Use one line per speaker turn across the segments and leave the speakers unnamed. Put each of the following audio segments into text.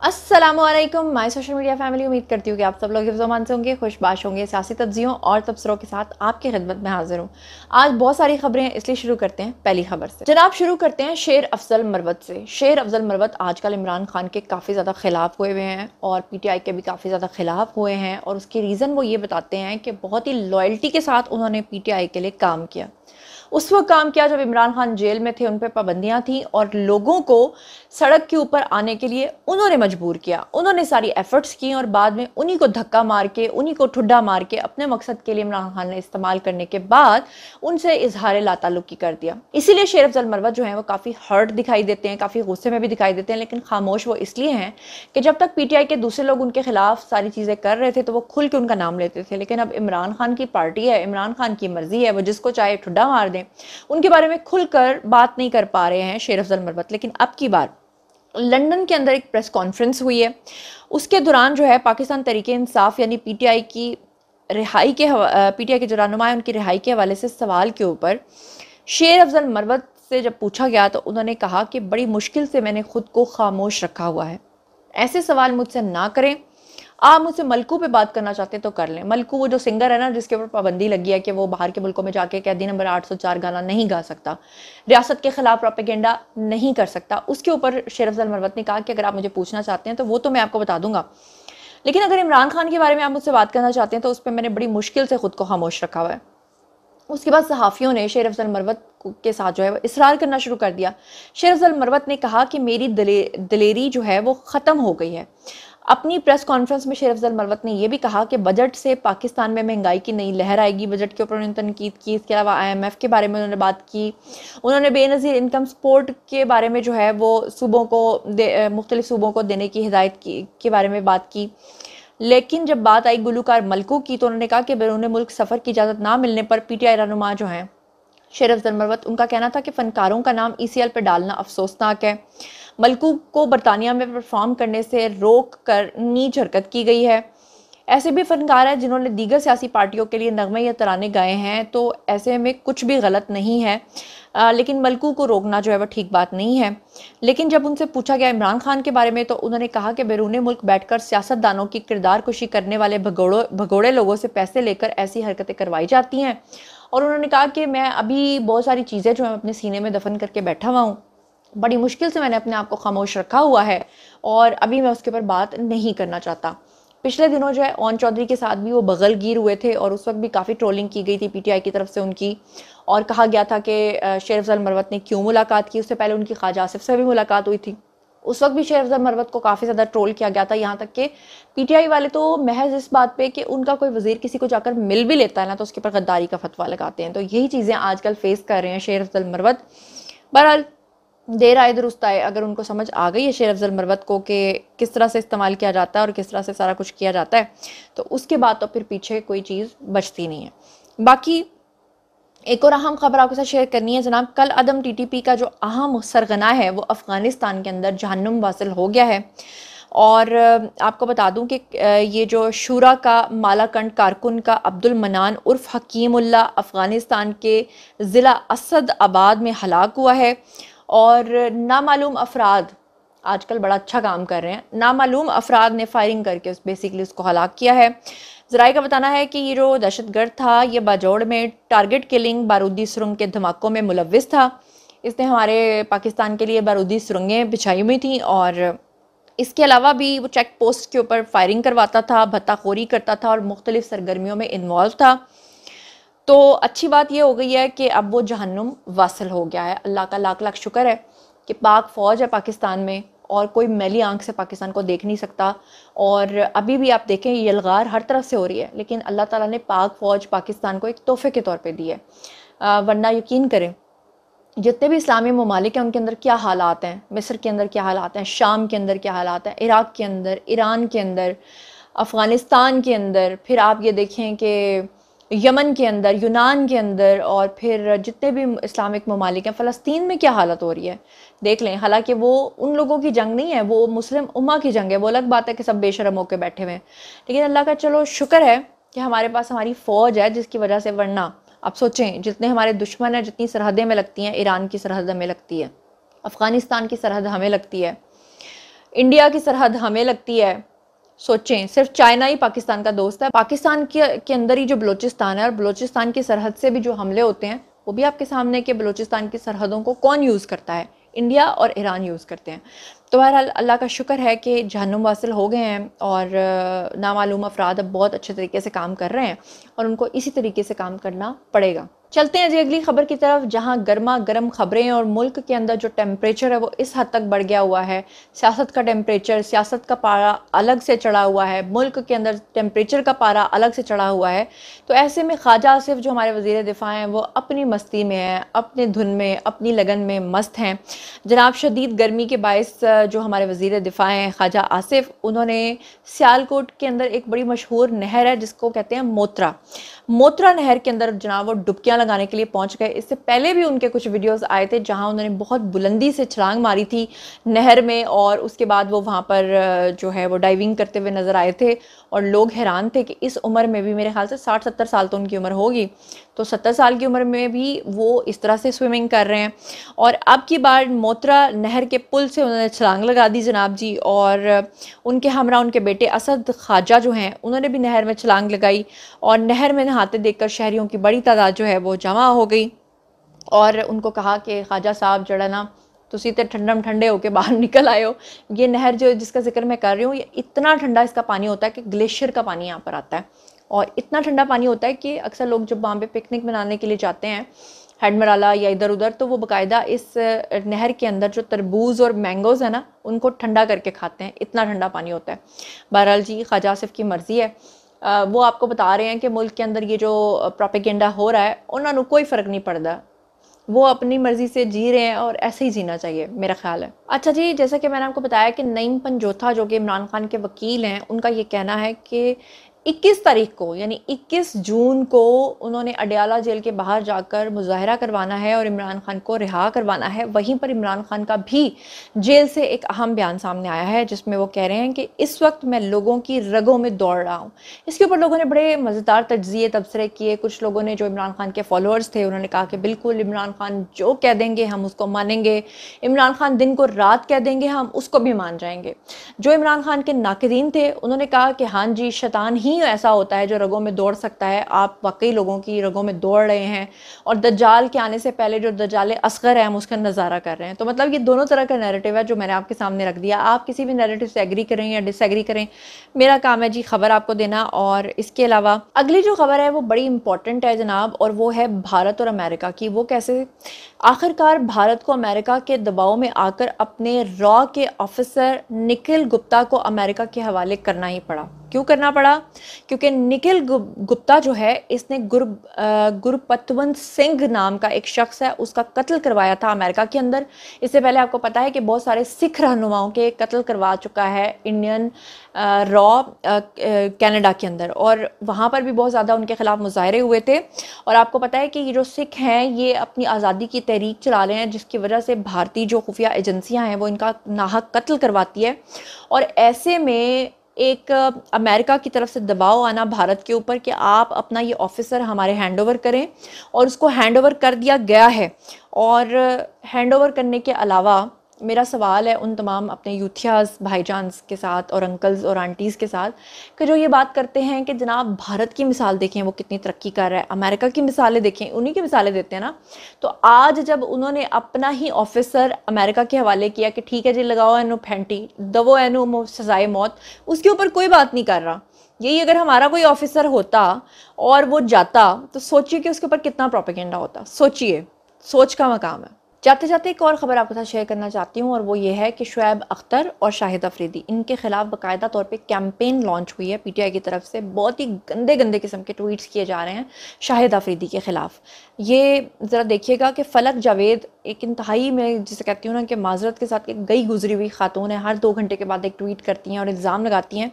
अस्सलामुअलैकुम my social media family. उम्मीद करती हूँ कि आप सब लोग हिफ्ज़-ओ-अमान से होंगे, खुशबाश होंगे। सियासी तज्ज़ियों और तबसरों के साथ आपकी खिदमत में हाजिर हूँ। आज बहुत सारी खबरें हैं, इसलिए शुरू करते हैं पहली खबर से। जनाब, शुरू करते हैं शेर अफजल मरवत से। शेर अफजल मरवत आजकल इमरान खान के काफ़ी ज़्यादा खिलाफ हुए हुए हैं और PTI के भी काफ़ी ज़्यादा खिलाफ हुए हैं, और उसके रीज़न वो ये बताते हैं कि बहुत ही लॉयल्टी के साथ उन्होंने PTI के लिए काम किया। उस वक्त काम किया जब इमरान खान जेल में थे, उन पर पाबंदियां थी और लोगों को सड़क के ऊपर आने के लिए उन्होंने मजबूर किया। उन्होंने सारी एफर्ट्स की और बाद में उन्हीं को धक्का मार के, उन्हीं को ठुड्डा मार के अपने मकसद के लिए इमरान खान ने इस्तेमाल करने के बाद उनसे इजहार लाताल्लुकी कर दिया। इसीलिए शेर अफजल मरवत जो है वो काफ़ी हर्ट दिखाई देते हैं, काफ़ी गुस्से में भी दिखाई देते हैं, लेकिन खामोश वो इसलिए हैं कि जब तक PTI के दूसरे लोग उनके खिलाफ सारी चीज़ें कर रहे थे तो वो खुल के उनका नाम लेते थे, लेकिन अब इमरान खान की पार्टी है, इमरान खान की मर्जी है, वो जिसको चाहे ठुड्डा मार दें, उनके बारे में खुलकर बात नहीं कर पा रहे हैं शेर अफजल मरवत। लेकिन अब की बार लंदन के अंदर एक प्रेस कॉन्फ्रेंस हुई है, उसके दौरान जो है पाकिस्तान तहरीक इंसाफ यानी PTI की रिहाई के PTI के जो रहनुमा है उनकी रिहाई के हवाले से सवाल के ऊपर शेर अफजल मरवत से जब पूछा गया तो उन्होंने कहा कि बड़ी मुश्किल से मैंने खुद को खामोश रखा हुआ है, ऐसे सवाल मुझसे ना करें। आप मुझसे मलकू पे बात करना चाहते हैं तो कर लें। मलकू वो जो सिंगर है ना, जिसके ऊपर पाबंदी लगी है कि वो बाहर के मुल्कों में जाके कैदी नंबर 804 गाना नहीं गा सकता, रियासत के खिलाफ प्रोपेगेंडा नहीं कर सकता, उसके ऊपर शेर अफजल मरवत ने कहा कि अगर आप मुझे पूछना चाहते हैं तो वो तो मैं आपको बता दूंगा, लेकिन अगर इमरान खान के बारे में आप मुझसे बात करना चाहते हैं तो उस पर मैंने बड़ी मुश्किल से खुद को खामोश रखा हुआ है। उसके बाद सहाफ़ियों ने शेर अफजल मरवत के साथ जो है वो इसरार करना शुरू कर दिया। शेर अफजल मरवत ने कहा कि मेरी दिलेरी जो है वो ख़त्म हो गई है। अपनी प्रेस कॉन्फ्रेंस में शेर अफजल मरवत ने यह भी कहा कि बजट से पाकिस्तान में महंगाई की नई लहर आएगी। बजट के ऊपर उन्होंने तनकीद की। इसके अलावा IMF के बारे में उन्होंने बात की। उन्होंने बेनज़ीर इनकम सपोर्ट के बारे में जो है वो सूबों को मुख्तलिफ सूबों को देने की हिदायत के बारे में बात की। लेकिन जब बात आई गुलूकार मलकू की तो उन्होंने कहा कि बैरून मुल्क सफ़र की इजाज़त ना मिलने पर PTI रहनुमा जो हैं शेर अफजल मरवत, उनका कहना था कि फ़नकारों का नाम ECL पर डालना अफसोसनाक है। मलकू को बरतानिया में परफॉर्म करने से रोक कर नीच हरकत की गई है। ऐसे भी फनकार हैं जिन्होंने दीगर सियासी पार्टियों के लिए नगमे या तराने गाए हैं, तो ऐसे में कुछ भी गलत नहीं है, लेकिन मलकू को रोकना जो है वह ठीक बात नहीं है। लेकिन जब उनसे पूछा गया इमरान खान के बारे में तो उन्होंने कहा कि बैरून मुल्क बैठकर सियासतदानों की किरदार कुशी करने वाले भगोड़े लोगों से पैसे लेकर ऐसी हरकतें करवाई जाती हैं। और उन्होंने कहा कि मैं अभी बहुत सारी चीज़ें जो है अपने सीने में दफन करके बैठा हुआ हूँ, बड़ी मुश्किल से मैंने अपने आप को खामोश रखा हुआ है और अभी मैं उसके ऊपर बात नहीं करना चाहता। पिछले दिनों जो है ओन चौधरी के साथ भी वो बगलगीर हुए थे और उस वक्त भी काफ़ी ट्रोलिंग की गई थी PTI की तरफ से उनकी, और कहा गया था कि शेर अफजल मरवत ने क्यों मुलाकात की। उससे पहले उनकी ख्वाजा आसिफ से भी मुलाकात हुई थी, उस वक्त भी शेर अफजल मरवत को काफ़ी ज़्यादा ट्रोल किया गया था। यहाँ तक कि PTI वाले तो महज इस बात पे कि उनका कोई वजीर किसी को जाकर मिल भी लेता है ना तो उसके ऊपर गद्दारी का फतवा लगाते हैं। तो यही चीज़ें आजकल फेस कर रहे हैं शेर अफजल मरवत। बहरहाल देर आए दुरुस्त आए, अगर उनको समझ आ गई है शेर अफजल मरवत को कि किस तरह से इस्तेमाल किया जाता है और किस तरह से सारा कुछ किया जाता है, तो उसके बाद तो फिर पीछे कोई चीज़ बचती नहीं है। बाकी एक और अहम खबर आपके साथ शेयर करनी है जनाब। कल अदम TTP का जो अहम सरगना है वो अफ़गानिस्तान के अंदर जहन्नुम वासिल हो गया है। और आपको बता दूं कि ये जो शूरा का मालाकंड कारकुन का अब्दुल मनान उर्फ हकीमुल्ला अफ़गानिस्तान के ज़िला असद आबाद में हलाक हुआ है। और नामालूम अफराद आजकल बड़ा अच्छा काम कर रहे हैं, नामालूम अफराद ने फायरिंग करके बेसिकली उसको हलाक किया है। ज़राए का बताना है कि ये जो दहशतगर्द था ये बाजौड़ में टारगेट किलिंग बारूदी सुरंग के धमाकों में मुलव्विस था। इसने हमारे पाकिस्तान के लिए बारूदी सुरंगें बिछाई हुई थी और इसके अलावा भी वो चेक पोस्ट के ऊपर फायरिंग करवाता था, भत्ताखोरी करता था और मुख्तलिफ सरगर्मियों में इन्वॉल्व था। तो अच्छी बात यह हो गई है कि अब वो जहन्नुम वासिल हो गया है। अल्लाह का लाख लाख शुक्र है कि पाक फ़ौज है पाकिस्तान में और कोई मैली आंख से पाकिस्तान को देख नहीं सकता। और अभी भी आप देखें यलगार हर तरफ से हो रही है, लेकिन अल्लाह ताला ने पाक फ़ौज पाकिस्तान को एक तोहफे के तौर पे दी है। वरना यकीन करें जितने भी इस्लामी ममालिक हैं उनके अंदर क्या हालात हैं, मिस्र के अंदर क्या हालात हैं, शाम के अंदर क्या हालात हैं, इराक़ के अंदर, ईरान के अंदर, अफ़गानिस्तान के अंदर, फिर आप ये देखें कि यमन के अंदर, यूनान के अंदर, और फिर जितने भी इस्लामिक ममालिक हैं, फ़लस्तीन में क्या हालत हो रही है देख लें। हालांकि वो उन लोगों की जंग नहीं है, वो मुस्लिम उम्मा की जंग है। वो अलग बात है कि सब बेशरम होकर बैठे हुए हैं, लेकिन अल्लाह का चलो शुक्र है कि हमारे पास हमारी फ़ौज है जिसकी वजह से, वरना आप सोचें जितने हमारे दुश्मन हैं, जितनी सरहदें में लगती हैं, ईरान की सरहद हमें लगती है, अफ़गानिस्तान की सरहद हमें लगती है, इंडिया की सरहद हमें लगती है। सोचें, सिर्फ चाइना ही पाकिस्तान का दोस्त है। पाकिस्तान के अंदर ही जो बलूचिस्तान है, और बलूचिस्तान की सरहद से भी जो हमले होते हैं वो भी आपके सामने कि बलूचिस्तान की सरहदों को कौन यूज़ करता है, इंडिया और ईरान यूज़ करते हैं। तो बहरहाल अल्लाह का शुक्र है कि जहन्नुम वासिल हो गए हैं और नामालूम अफराद अब बहुत अच्छे तरीके से काम कर रहे हैं और उनको इसी तरीके से काम करना पड़ेगा। चलते हैं जी अगली खबर की तरफ, जहां गर्मा गर्म खबरें और मुल्क के अंदर जो टेम्परेचर है वो इस हद तक बढ़ गया हुआ है। सियासत का टेम्परेचर, सियासत का पारा अलग से चढ़ा हुआ है, मुल्क के अंदर टेम्परेचर का पारा अलग से चढ़ा हुआ है। तो ऐसे में ख्वाजा आसिफ जो हमारे वज़ीर दिफ़ा हैं वो अपनी मस्ती में हैं, अपने धुन में, अपनी लगन में मस्त हैं। जनाब शदीद गर्मी के बायस जो हमारे वज़ीर दिफ़ा हैं ख्वाजा आसिफ, उन्होंने सियालकोट के अंदर एक बड़ी मशहूर नहर है जिसको कहते हैं मोत्रा नहर के अंदर जनाब वो डुबकियां लगाने के लिए पहुंच गए। इससे पहले भी उनके कुछ वीडियोस आए थे जहां उन्होंने बहुत बुलंदी से छलांग मारी थी नहर में, और उसके बाद वो वहां पर जो है वो डाइविंग करते हुए नज़र आए थे। और लोग हैरान थे कि इस उम्र में भी, मेरे ख्याल से 60-70 साल तो उनकी उम्र होगी, तो 70 साल की उम्र में भी वो इस तरह से स्विमिंग कर रहे हैं। और अब की बार मोत्रा नहर के पुल से उन्होंने छलांग लगा दी जनाब जी, और उनके हमरा उनके बेटे असद ख्वाजा जो हैं उन्होंने भी नहर में छलांग लगाई, और नहर में नहाते देखकर शहरियों की बड़ी तादाद जो है वो जमा हो गई। और उनको कहा कि ख्वाजा साहब जड़ा ना तुसी तो ठंडम ठंडे होकर बाहर निकल आए हो। ये नहर जो जिसका जिक्र मैं कर रही हूँ, ये इतना ठंडा इसका पानी होता है कि ग्लेशियर का पानी यहाँ पर आता है, और इतना ठंडा पानी होता है कि अक्सर लोग जब वहाँ पे पिकनिक मनाने के लिए जाते हैं हेडमराला या इधर उधर, तो वो बाकायदा इस नहर के अंदर जो तरबूज और मैंगोज़ है ना उनको ठंडा करके खाते हैं, इतना ठंडा पानी होता है। बहरहाल जी ख्वाजा आसिफ की मर्ज़ी है, वो आपको बता रहे हैं कि मुल्क के अंदर ये जो प्रोपेगेंडा हो रहा है उन्होंने कोई फ़र्क नहीं पड़ता, वो अपनी मर्ज़ी से जी रहे हैं और ऐसे ही जीना चाहिए, मेरा ख्याल है। अच्छा जी, जैसा कि मैंने आपको बताया कि नईम पंजोथा जो कि इमरान खान के वकील हैं, उनका ये कहना है कि 21 तारीख को यानी 21 जून को उन्होंने अडयाला जेल के बाहर जाकर मुजाहरा करवाना है और इमरान खान को रिहा करवाना है। वहीं पर इमरान खान का भी जेल से एक अहम बयान सामने आया है जिसमें वो कह रहे हैं कि इस वक्त मैं लोगों की रगों में दौड़ रहा हूँ। इसके ऊपर लोगों ने बड़े मज़ेदार तज्ज़िये तबसरे किए। कुछ लोगों ने जो इमरान खान के फॉलोअर्स थे उन्होंने कहा कि बिल्कुल इमरान खान जो कह देंगे हम उसको मानेंगे, इमरान खान दिन को रात कह देंगे हम उसको भी मान जाएंगे। जो इमरान खान के नाक़दीन थे उन्होंने कहा कि हाँ जी, शैतान ही ऐसा होता है जो रगों में दौड़ सकता है, आप वाकई लोगों की रगों में दौड़ रहे हैं, और दज्जाल के आने से पहले जो दज्जाल असगर है हम उसका नज़ारा कर रहे हैं। तो मतलब ये दोनों तरह का नैरेटिव है जो मैंने आपके सामने रख दिया। आप किसी भी नैरेटिव से एग्री करें या डिसएग्री करें, मेरा काम है जी खबर आपको देना। और इसके अलावा अगली जो खबर है वो बड़ी इंपॉर्टेंट है जनाब, और वो है भारत और अमेरिका की। वो कैसे? आखिरकार भारत को अमेरिका के दबाव में आकर अपने रॉ के ऑफिसर निखिल गुप्ता को अमेरिका के हवाले करना ही पड़ा। क्यों करना पड़ा? क्योंकि निखिल गुप्ता जो है इसने गुरपतवंत सिंह नाम का एक शख्स है उसका कत्ल करवाया था अमेरिका के अंदर। इससे पहले आपको पता है कि बहुत सारे सिख रहनुमाओं के कत्ल करवा चुका है इंडियन रॉ कनाडा के अंदर, और वहाँ पर भी बहुत ज़्यादा उनके खिलाफ मुजाहरे हुए थे। और आपको पता है कि ये जो सिख हैं ये अपनी आज़ादी की तहरीक चला रहे हैं, जिसकी वजह से भारतीय जो खुफिया एजेंसियाँ हैं वो इनका नाहक कत्ल करवाती है। और ऐसे में एक अमेरिका की तरफ से दबाव आना भारत के ऊपर कि आप अपना ये ऑफिसर हमारे हैंडओवर करें, और उसको हैंडओवर कर दिया गया है। और हैंडओवर करने के अलावा मेरा सवाल है उन तमाम अपने यूथियाज़ भाईजान्स के साथ और अंकल्स और आंटीज़ के साथ कि जो ये बात करते हैं कि जनाब भारत की मिसाल देखें वो कितनी तरक्की कर रहा है, अमेरिका की मिसालें देखें, उन्हीं की मिसालें देते हैं ना। तो आज जब उन्होंने अपना ही ऑफिसर अमेरिका के हवाले किया कि ठीक है जी लगाओ एनो फेंटी दवो एनो सजाए मौत, उसके ऊपर कोई बात नहीं कर रहा। यही अगर हमारा कोई ऑफिसर होता और वो जाता तो सोचिए कि उसके ऊपर कितना प्रोपेगेंडा होता। सोचिए, सोच का मकाम है। जाते जाते एक और ख़बर आपके साथ शेयर करना चाहती हूँ, और वो ये है कि शुएब अख्तर और शाहिद अफरीदी इनके खिलाफ बाकायदा तौर पे कैंपेन लॉन्च हुई है पीटीआई की तरफ से। बहुत ही गंदे गंदे किस्म के ट्वीट्स किए जा रहे हैं शाहिद अफरीदी के ख़िलाफ़। ये ज़रा देखिएगा कि फ़लक जावेद एक इंतहाई, मैं जिसे कहती हूँ ना कि माजरत के साथ एक गई गुजरी हुई खातून है, हर 2 घंटे के बाद एक ट्वीट करती हैं और इल्ज़ाम लगाती हैं।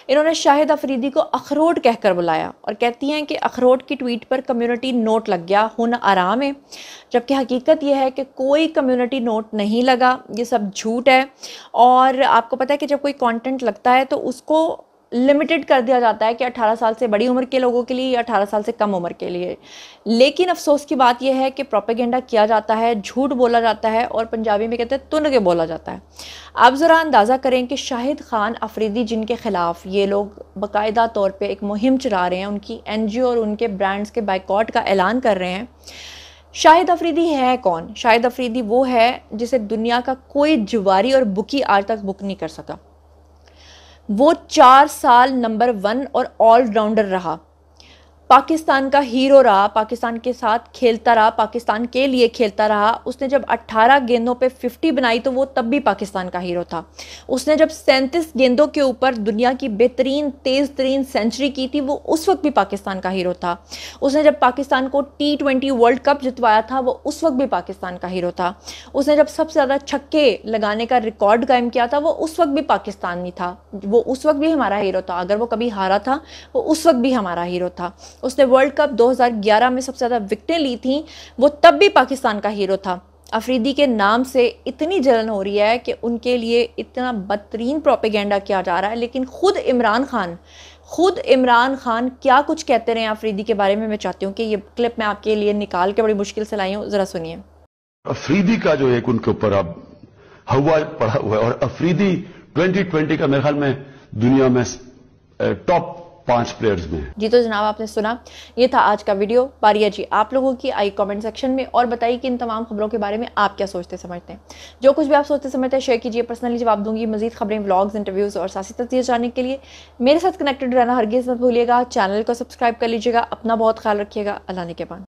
इन्होंने शाहिद अफरीदी को अखरोट कहकर बुलाया और कहती हैं कि अखरोट की ट्वीट पर कम्युनिटी नोट लग गया, हुन आराम है। जबकि हकीकत यह है कि कोई कम्युनिटी नोट नहीं लगा, ये सब झूठ है। और आपको पता है कि जब कोई कंटेंट लगता है तो उसको लिमिटेड कर दिया जाता है कि 18 साल से बड़ी उम्र के लोगों के लिए या 18 साल से कम उम्र के लिए। लेकिन अफसोस की बात यह है कि प्रोपेगेंडा किया जाता है, झूठ बोला जाता है और पंजाबी में कहते हैं तुन के बोला जाता है। आप ज़रा अंदाज़ा करें कि शाहिद खान अफरीदी जिनके ख़िलाफ़ ये लोग बाकायदा तौर पर एक मुहिम चला रहे हैं, उनकी NGO और उनके ब्रांड्स के बाइकॉट का ऐलान कर रहे हैं। शाहिद अफरीदी है कौन? शाहिद अफरीदी वो है जिसे दुनिया का कोई जुआरी और बुकी आज तक बुक नहीं कर सका। वो 4 साल नंबर 1 और ऑलराउंडर रहा, पाकिस्तान का हीरो रहा, पाकिस्तान के साथ खेलता रहा, पाकिस्तान के लिए खेलता रहा। उसने जब 18 गेंदों पे 50 बनाई तो वो तब भी पाकिस्तान का हीरो था। उसने जब 37 गेंदों के ऊपर दुनिया की बेहतरीन तेज़ तरीन सेंचुरी की थी, वो उस वक्त भी पाकिस्तान का हीरो था। उसने जब पाकिस्तान को T20 वर्ल्ड कप जितवाया था, वो उस वक्त भी पाकिस्तान का हीरो था। उसने जब सबसे ज़्यादा छक्के लगाने का रिकॉर्ड कायम किया था, वो उस वक्त भी पाकिस्तानी था, वो उस वक्त भी हमारा हीरो था। अगर वो कभी हारा था, वो उस वक्त भी हमारा हीरो था। उसने वर्ल्ड कप 2011 में सबसे ज़्यादा विकेटें ली थी, वो तब भी पाकिस्तान का हीरो था। अफरीदी के नाम से इतनी जलन हो रही है कि उनके लिए इतना बदतरीन प्रोपेगेंडा किया जा रहा है। लेकिन खुद इमरान खान क्या कुछ कहते रहे अफरीदी के बारे में, मैं चाहती हूँ कि ये क्लिप मैं आपके लिए निकाल के बड़ी मुश्किल से लाई हूँ, ज़रा सुनिए।
अफरीदी का जो एक उनके ऊपर अब हवा पड़ा हुआ है, और अफरीदी 2020 का मेरे ख्याल में दुनिया में टॉप 5 प्लेयर्स में।
जी तो जनाब, आपने सुना, ये था आज का वीडियो। बारी है जी आप लोगों की, आई कमेंट सेक्शन में और बताइए कि इन तमाम खबरों के बारे में आप क्या सोचते समझते हैं। जो कुछ भी आप सोचते समझते हैं शेयर कीजिए, पर्सनली जवाब दूंगी। मजीद खबरें, व्लॉग्स, इंटरव्यूज़ और सियासी तस्वीर जानने के लिए मेरे साथ कनेक्टेड रहना हरगिज़ मत भूलिएगा। चैनल को सब्सक्राइब कर लीजिएगा। अपना बहुत ख्याल रखिएगा। अल्लाह ने के बाद।